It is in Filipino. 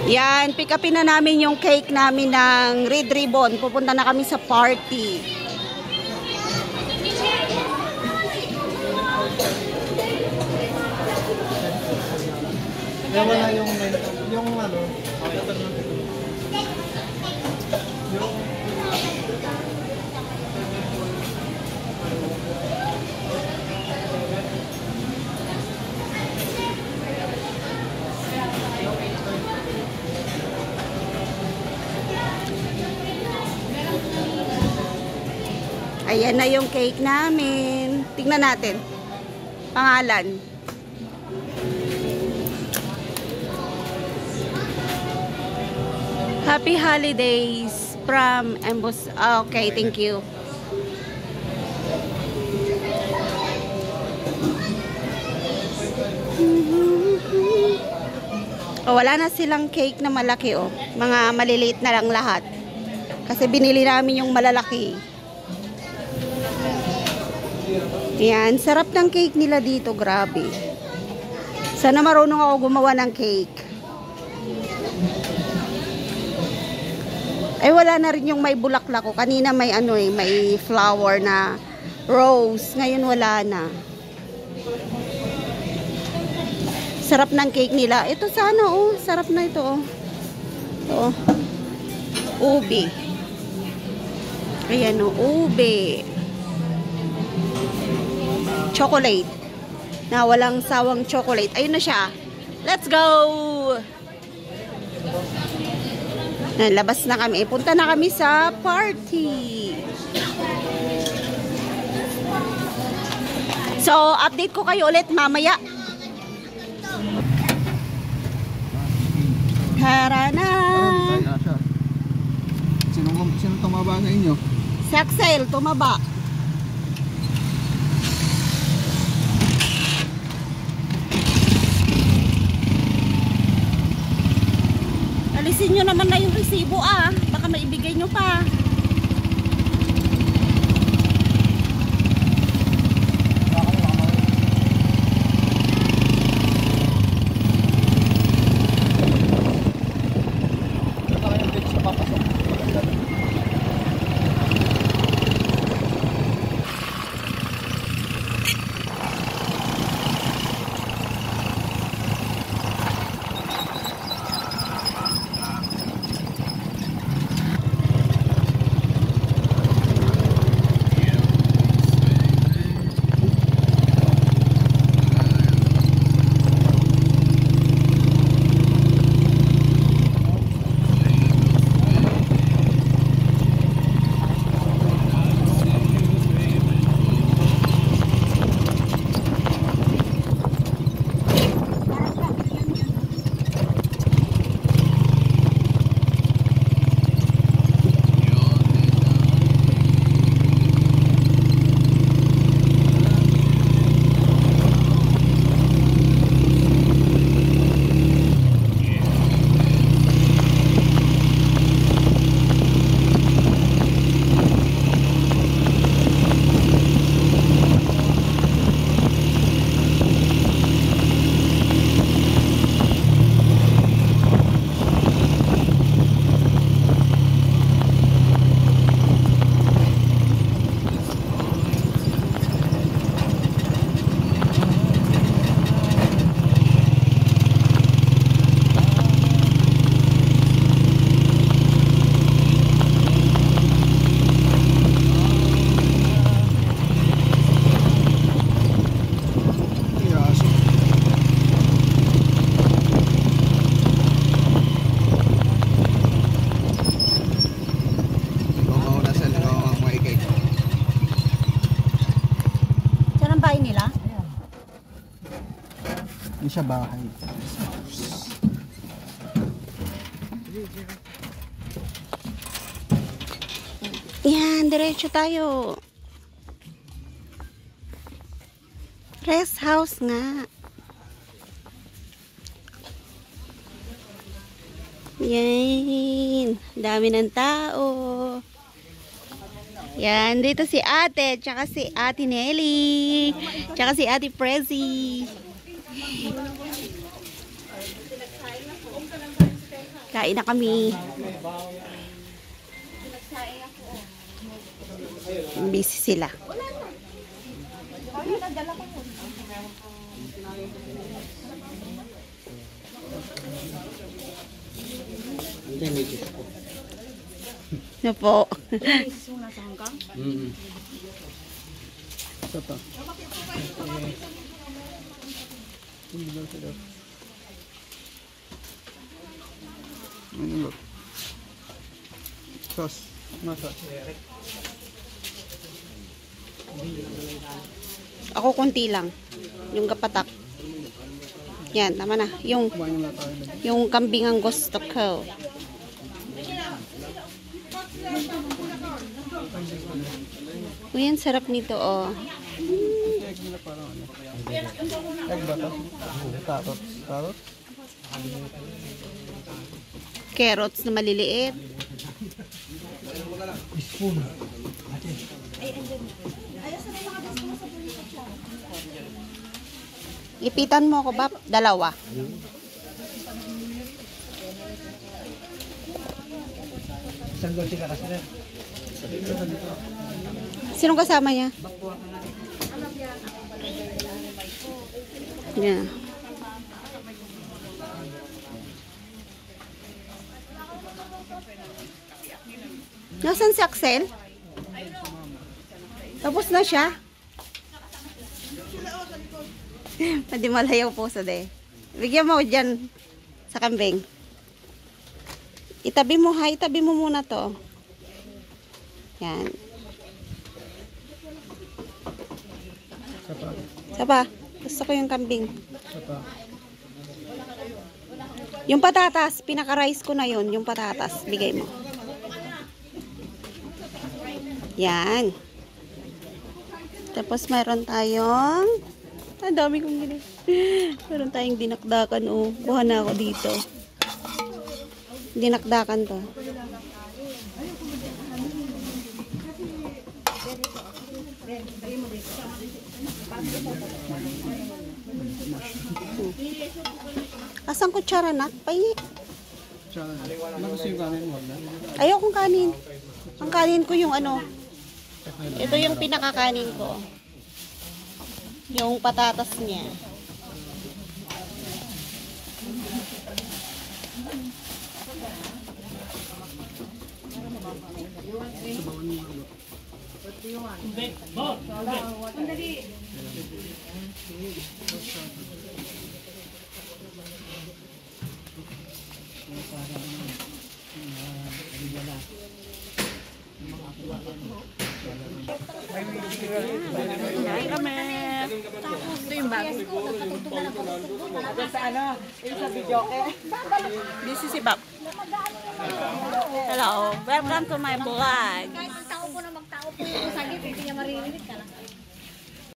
Yan, pick upin na namin yung cake namin ng Red Ribbon. Pupunta na kami sa party. Wala yung ano, ayan na yung cake namin. Tingnan natin. Pangalan. Happy Holidays from Embos. Okay, thank you. Oh, wala na silang cake na malaki, oh. Mga maliliit na lang lahat. Kasi binili namin yung malalaki. Yan, sarap ng cake nila dito, grabe. Sana marunong ako gumawa ng cake. Ay, wala na rin yung may bulaklak ko. Kanina may ano eh, may flower na rose. Ngayon wala na. Sarap ng cake nila. Ito sana oh, sarap na ito oh. Ito oh. Ube. Ayan oh, ube. Chocolate. Na walang sawang chocolate. Ayun na siya. Let's go! Nalabas na kami. Punta na kami sa party. So, update ko kayo ulit mamaya. Tara na! Sino tumaba sa inyo? Saksel, tumaba. Alisin nyo naman na yung resibo ah. Baka maibigay nyo pa. Hindi siya bahay. Yan, diretso tayo. Rest house nga. Yan. Dami ng tao. Yan, dito si ate, tsaka si ate Nelly, tsaka si ate Prezi. Kain na kami. Busy sila. Hindi, may cheese po. Ano po? Ito pa. Ano ba? Sauce. Masa. Ako konti lang. Yung kapatak. Yan, tama na. Kumain na tayo. Yung kambing ang gusto ko. Uy, ang sarap nito, oh. Egg nila parang ano. Egg ba ito? Carrots. Carrots? Carrots na maliliit. Spoon. Ipitan mo ako, Bap. Dalawa. Sinong kasama niya? Yeah. Nasaan si Axel? Tapos na siya? Hindi malayaw po sa de. Bigyan mo dyan sa kambing. Itabi mo ha, itabi mo muna to. Yan. Sapa. Sapa, gusto ko yung kambing. Sapa. Yung patatas, pinaka-rice ko na yun. Yung patatas, bigay mo. Yan. Tapos mayroon tayong, ang dami kong gini. Meron tayong dinakdakan, oh. Buha na ako dito. Dinakdakan to. Asang kutsara na? Pahingi. Tsaka. Ano kasi yung kanin mo? Ayaw kong kanin. Ang kanin ko yung ano. Ito yung pinakakanin ko. Yung patatas niya. Kain kami. Ito yung bago. Sa ano? Sa video ke. This is si Bap. Hello. Welcome to my vlog. Kahit ang tao po na magtao po yung sagip, hindi niya maririnig ka na.